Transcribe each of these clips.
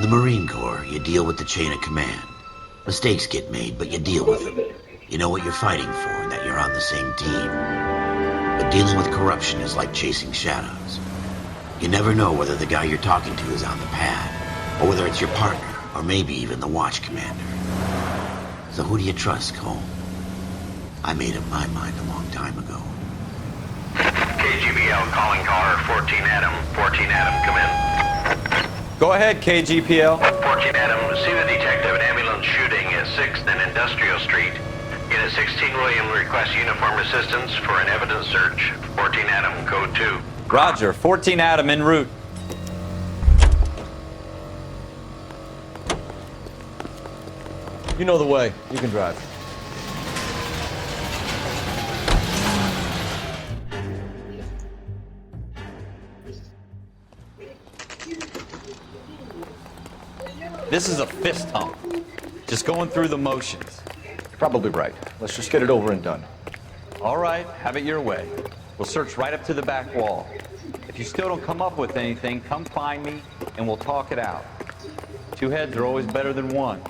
In the Marine Corps, you deal with the chain of command. Mistakes get made, but you deal with them. You know what you're fighting for and that you're on the same team. But dealing with corruption is like chasing shadows. You never know whether the guy you're talking to is on the pad, or whether it's your partner, or maybe even the watch commander. So who do you trust, Cole? I made up my mind a long time ago. KGBL calling caller 14 Adam. 14 Adam, come in. Go ahead, KGPL. 14 Adam, see the detective at ambulance shooting at 6th and Industrial Street. Unit 16 William requests uniform assistance for an evidence search. 14 Adam, code 2. Roger, 14 Adam en route. You know the way. You can drive. This is a fist hump. Just going through the motions. You're probably right. Let's just get it over and done. All right, have it your way. We'll search right up to the back wall. If you still don't come up with anything, come find me and we'll talk it out. Two heads are always better than one.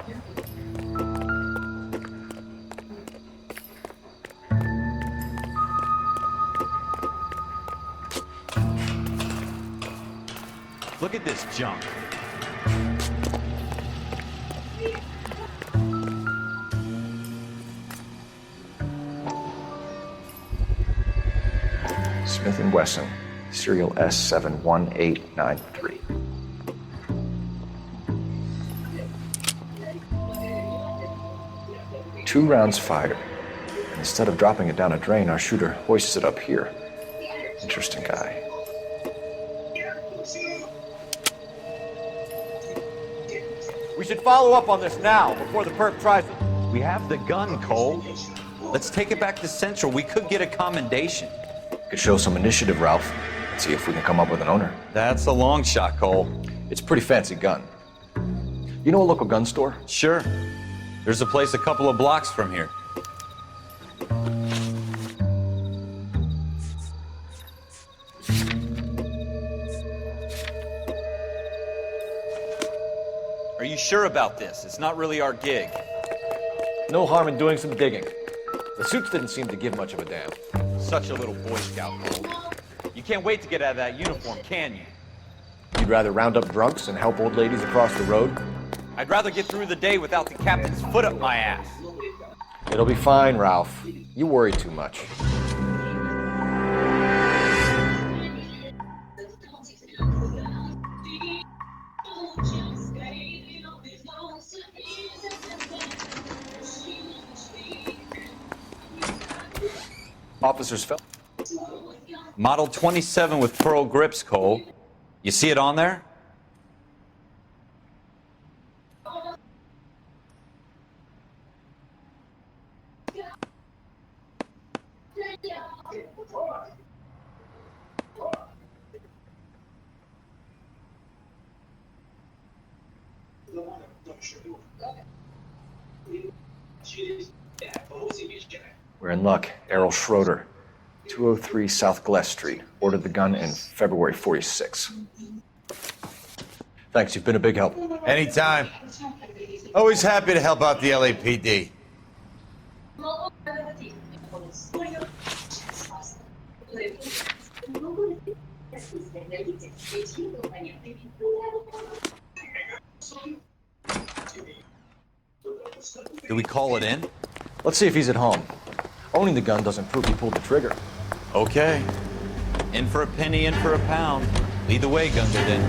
Look at this junk. Smith & Wesson, serial S71893. Two rounds fired. And instead of dropping it down a drain, our shooter hoists it up here. Interesting guy. We should follow up on this now, before the perp tries it. We have the gun, Cole. Let's take it back to Central. We could get a commendation. Could show some initiative, Ralph, and see if we can come up with an owner. That's a long shot, Cole. It's a pretty fancy gun. You know a local gun store? Sure. There's a place a couple of blocks from here. Are you sure about this? It's not really our gig. No harm in doing some digging. The suits didn't seem to give much of a damn. Such a little Boy Scout, Cole. You can't wait to get out of that uniform, can you? You'd rather round up drunks and help old ladies across the road? I'd rather get through the day without the captain's foot up my ass. It'll be fine, Ralph. You worry too much. Officers fell. Model 27 with pearl grips, Cole. You see it on there? We're in luck. Errol Schroeder, 203 South Glass Street. Ordered the gun in February 46. Thanks, you've been a big help. Anytime. Always happy to help out the LAPD. Do we call it in? Let's see if he's at home. Owning the gun doesn't prove he pulled the trigger. Okay. In for a penny, in for a pound. Lead the way, Gunderson.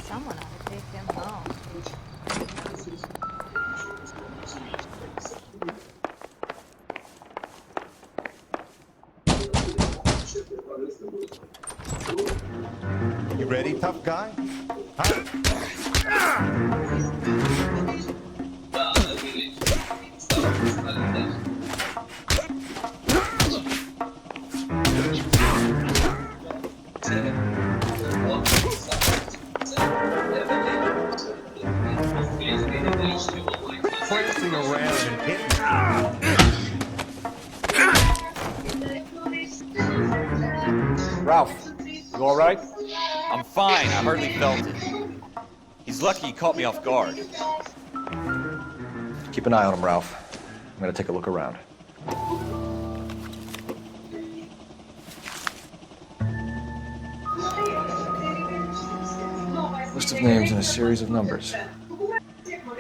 Someone ought to take him home. You ready, tough guy? Huh? prancing around and hitting. Ralph, you all right? I'm fine. I hardly felt it. He's lucky he caught me off guard. Keep an eye on him, Ralph. I'm gonna take a look around. List of names and a series of numbers.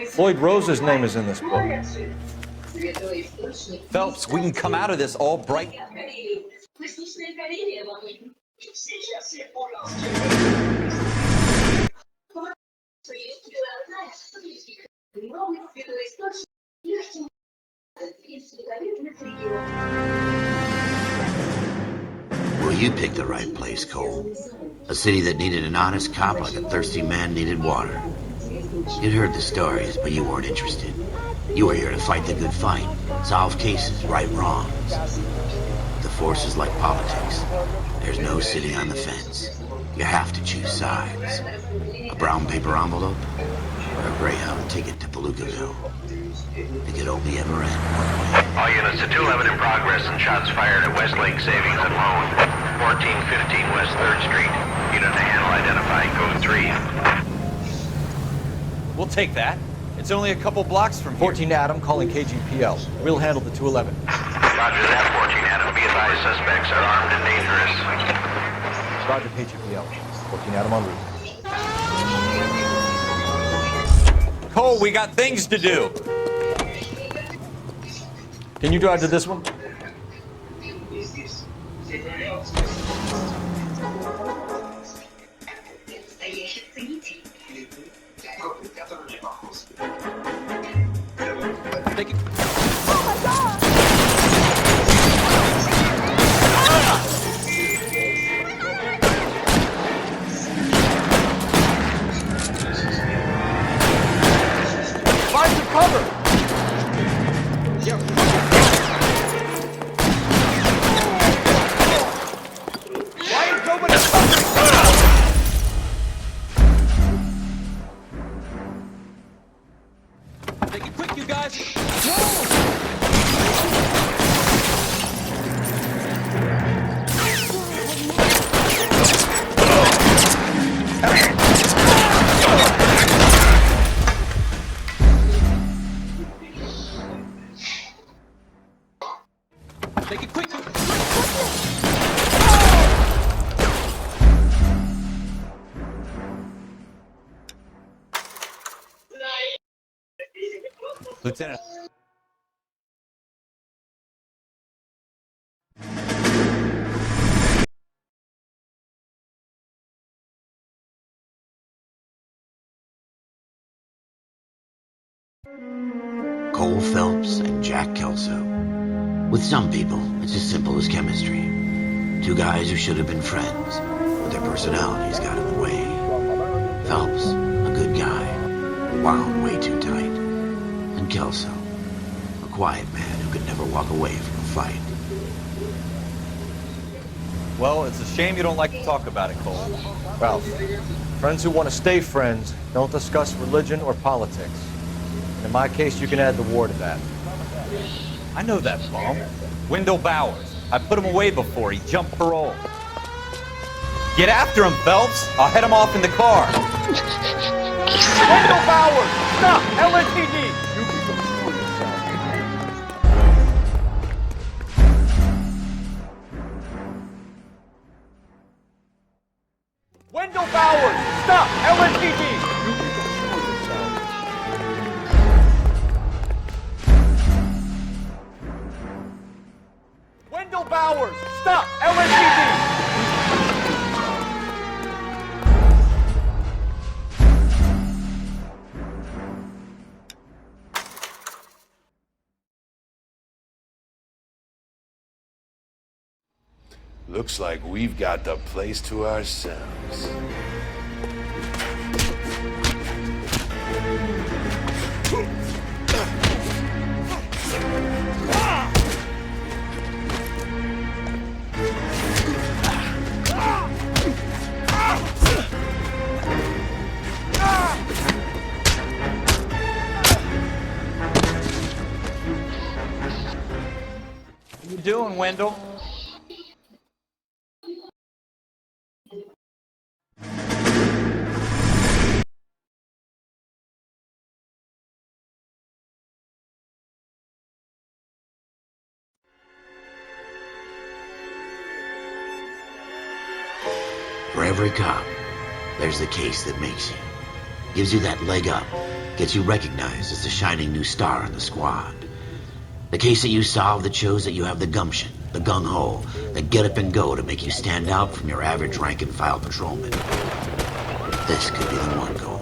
Floyd Rose's name is in this book. Phelps, we can come out of this all bright. Well, you picked the right place, Cole. A city that needed an honest cop like a thirsty man needed water. You'd heard the stories, but you weren't interested. You were here to fight the good fight, solve cases, right wrongs. The force is like politics. There's no sitting on the fence. You have to choose sides. A brown paper envelope or a Greyhound ticket to Palookaville. It could only ever end one way. All units to 211 in progress and shots fired at Westlake Savings and Loan, 1415 West 3rd Street. Unit to handle identifying code 3. We'll take that. It's only a couple blocks from here. 14 Adam calling KGPL. We'll handle the 211. Roger that, 14 Adam. Be advised, suspects are armed and dangerous. Roger KGPL. 14 Adam en route. Cole, we got things to do. Can you drive to this one? Take it. Find some cover! Why is nobody covering? Take it quick, you guys. Take it quick. Lieutenant. Cole Phelps and Jack Kelso. With some people, it's as simple as chemistry. Two guys who should have been friends, but their personalities got in the way. Phelps, a good guy, wound way too tight. And Kelso, a quiet man who could never walk away from a fight. Well, it's a shame you don't like to talk about it, Cole. Ralph, friends who want to stay friends don't discuss religion or politics. In my case, you can add the war to that. I know that bum. Wendell Bowers. I put him away before. He jumped parole. Get after him, Phelps. I'll head him off in the car. Wendell Bowers! Stop! LSPD! You people screw yourself. Wendell Bowers! Stop! LSPD! You people screw yourself. Wendell Bowers! Stop! LSPD! Looks like we've got the place to ourselves. you doing, Wendell? For every cop, there's the case that makes you. Gives you that leg up. Gets you recognized as the shining new star in the squad. The case that you solve that shows that you have the gumption, the gung-ho, the get up and go to make you stand out from your average rank-and-file patrolman. This could be the one goal.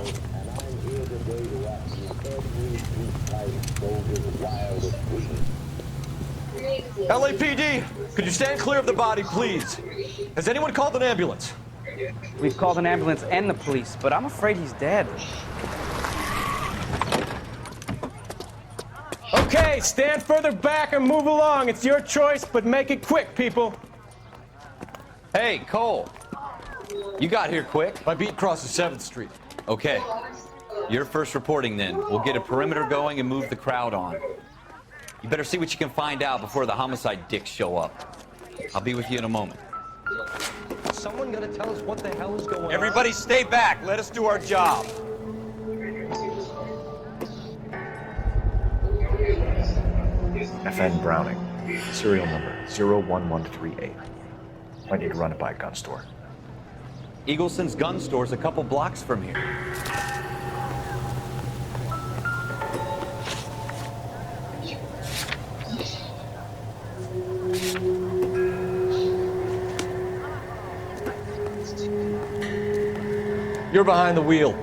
LAPD, could you stand clear of the body, please? Has anyone called an ambulance? We've called an ambulance and the police, but I'm afraid he's dead. Okay, stand further back and move along. It's your choice, but make it quick, people. Hey, Cole. You got here quick. My beat crosses 7th Street. Okay. You're first reporting then. We'll get a perimeter going and move the crowd on. You better see what you can find out before the homicide dicks show up. I'll be with you in a moment. Someone gonna tell us what the hell is going on? Everybody stay back. Let us do our job. FN Browning, serial number 01138. Might need to run it by a gun store. Eagleson's gun store's a couple blocks from here. You're behind the wheel.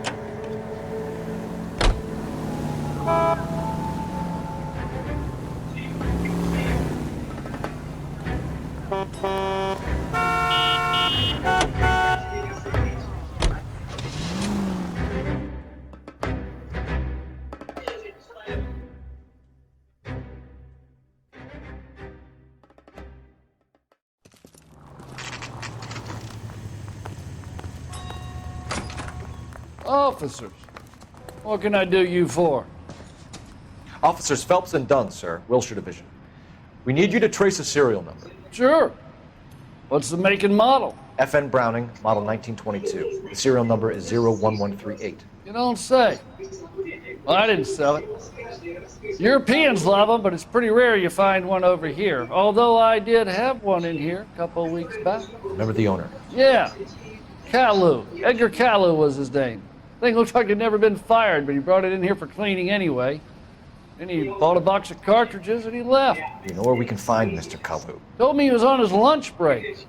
Officers, what can I do you for? Officers Phelps and Dunn, sir, Wilshire Division. We need you to trace a serial number. Sure. What's the make and model? FN Browning, model 1922. The serial number is 01138. You don't say. Well, I didn't sell it. Europeans love them, but it's pretty rare you find one over here. Although I did have one in here a couple of weeks back. Remember the owner? Yeah. Caillou. Edgar Caillou was his name. Thing looks like it'd never been fired, but he brought it in here for cleaning anyway. Then he bought a box of cartridges and he left. Do you know where we can find Mr. Kalu? Told me he was on his lunch break.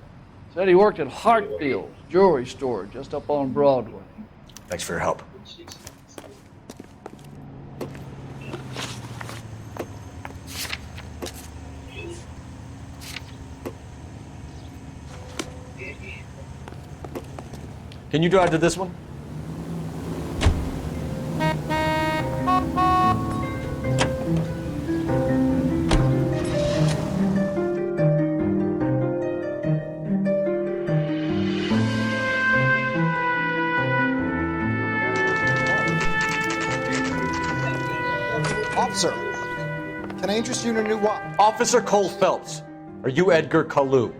Said he worked at Hartfield's jewelry store just up on Broadway. Thanks for your help. Can you drive to this one? Officer, can I interest you in a new watch? Officer Cole Phelps, are you Edgar Kalu?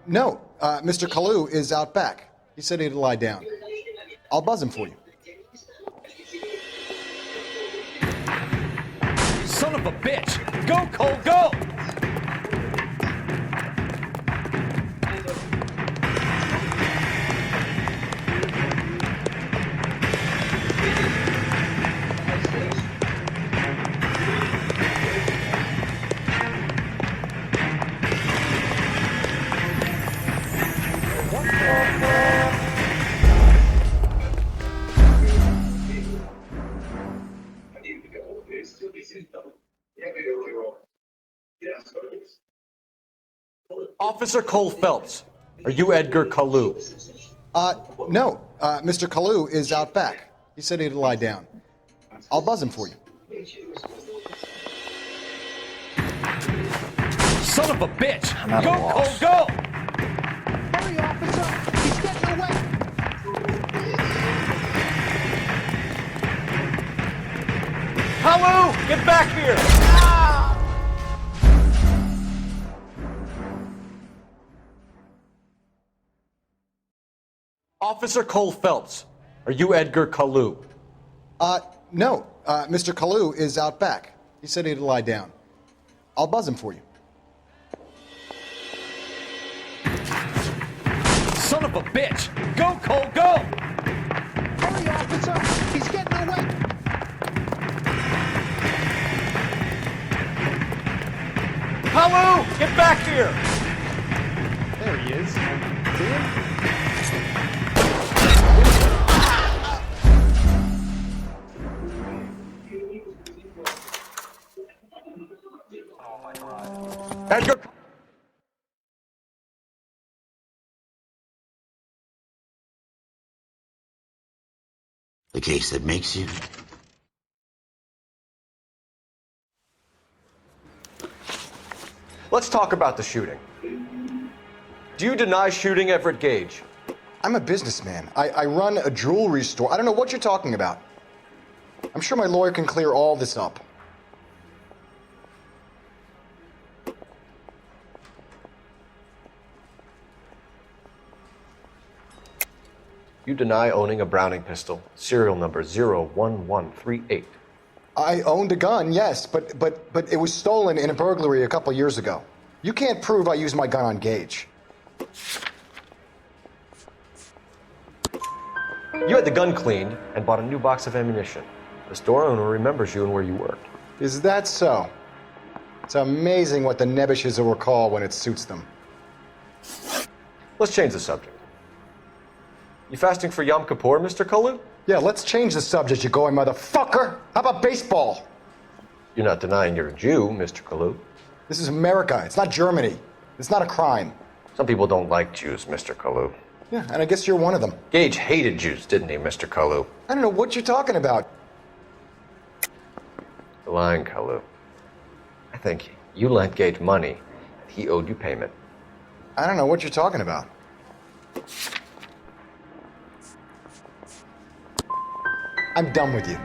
No. Mr. Kalu is out back. He said he'd lie down. I'll buzz him for you. Son of a bitch! Go, Cole, go! Officer Cole Phelps, are you Edgar Kalu? No. Mr. Kalu is out back. He said he'd lie down. I'll buzz him for you. Son of a bitch! I'm at a Go, loss. Cole, go! Hurry, officer! He's getting away! Kalu, get back here! Officer Cole Phelps, are you Edgar Kalu? No. Mr. Kalu is out back. He said he'd lie down. I'll buzz him for you. Son of a bitch! Go, Cole, go! Hurry, officer! He's getting away! Kalu, get back here! There he is. See him? Edgar... The case that makes you. Let's talk about the shooting. Do you deny shooting Everett Gage? I'm a businessman. I run a jewelry store. I don't know what you're talking about. I'm sure my lawyer can clear all this up. You deny owning a Browning pistol, serial number 01138. I owned a gun, yes, but it was stolen in a burglary a couple years ago. You can't prove I used my gun on Gage. You had the gun cleaned and bought a new box of ammunition. The store owner remembers you and where you worked. Is that so? It's amazing what the nebbishes will recall when it suits them. Let's change the subject. You fasting for Yom Kippur, Mr. Kalu? Yeah, let's change the subject, you going motherfucker. How about baseball? You're not denying you're a Jew, Mr. Kalu. This is America. It's not Germany. It's not a crime. Some people don't like Jews, Mr. Kalu. Yeah, and I guess you're one of them. Gage hated Jews, didn't he, Mr. Kalu? I don't know what you're talking about. You're lying, Kalu. I think you lent Gage money, and he owed you payment. I don't know what you're talking about. I'm done with you.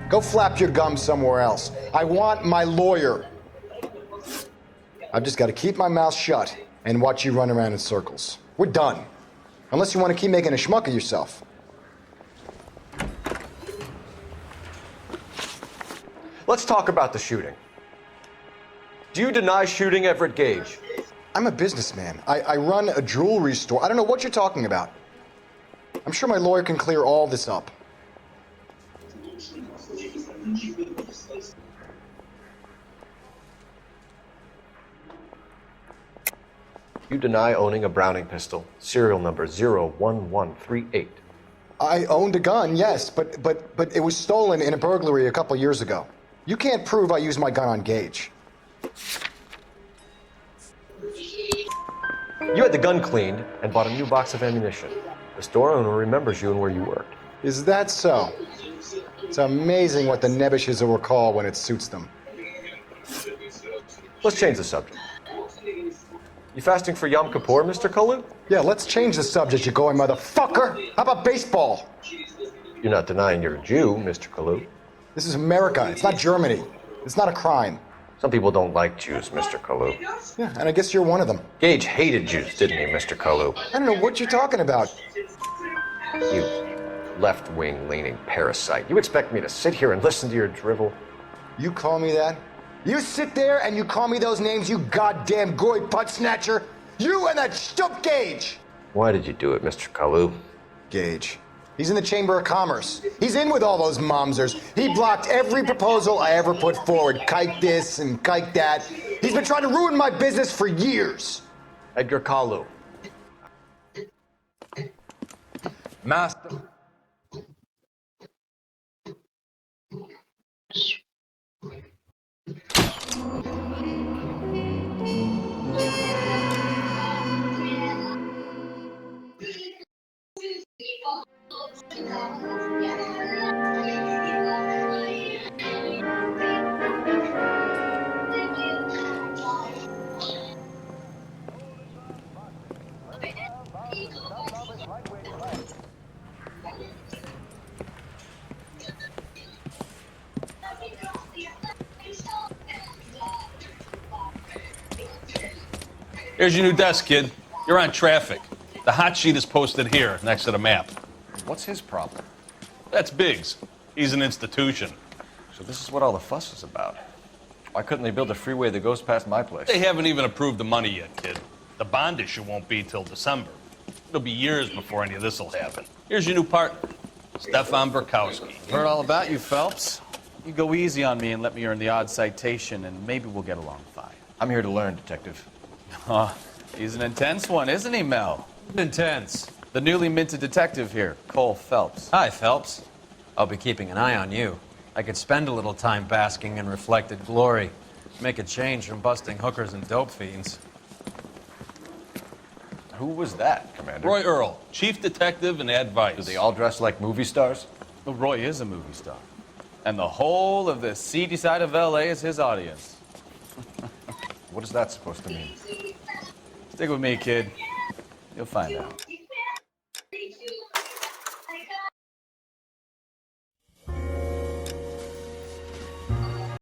Go flap your gums somewhere else. I want my lawyer. I've just got to keep my mouth shut and watch you run around in circles. We're done. Unless you want to keep making a schmuck of yourself. Let's talk about the shooting. Do you deny shooting Everett Gage? I'm a businessman. I run a jewelry store. I don't know what you're talking about. I'm sure my lawyer can clear all this up. You deny owning a Browning pistol, serial number 01138. I owned a gun, yes, but it was stolen in a burglary a couple years ago. You can't prove I used my gun on Gage. You had the gun cleaned and bought a new box of ammunition. The store owner remembers you and where you worked. Is that so? It's amazing what the nebbishes will recall when it suits them. Let's change the subject. You fasting for Yom Kippur, Mr. Kalu? Yeah, let's change the subject, you going motherfucker. How about baseball? You're not denying you're a Jew, Mr. Kalu. This is America. It's not Germany. It's not a crime. Some people don't like Jews, Mr. Kalu. Yeah, and I guess you're one of them. Gage hated Jews, didn't he, Mr. Kalu? I don't know what you're talking about. You left-wing leaning parasite. You expect me to sit here and listen to your drivel? You call me that? You sit there and you call me those names, you goddamn goy putt snatcher? You and that stup Gage! Why did you do it, Mr. Kalu? Gage. He's in the Chamber of Commerce. He's in with all those momsers. He blocked every proposal I ever put forward. Kike this and kike that. He's been trying to ruin my business for years. Edgar Kalu. Master. Here's your new desk, kid. You're on traffic. The hot sheet is posted here, next to the map. What's his problem? That's Biggs. He's an institution. So this is what all the fuss is about. Why couldn't they build a freeway that goes past my place? They haven't even approved the money yet, kid. The bond issue won't be till December. It'll be years before any of this will happen. Here's your new partner, Stefan Burkowski. Heard all about you, Phelps. You go easy on me and let me earn the odd citation, and maybe we'll get along fine. I'm here to learn, Detective. He's an intense one, isn't he, Mel? Intense. The newly minted detective here, Cole Phelps. Hi, Phelps. I'll be keeping an eye on you. I could spend a little time basking in reflected glory. Make a change from busting hookers and dope fiends. Who was that, Commander? Roy Earl, chief detective and advice. Do they all dress like movie stars? Well, Roy is a movie star. And the whole of the seedy side of L.A. is his audience. What is that supposed to mean? Stick with me, kid. You'll find out.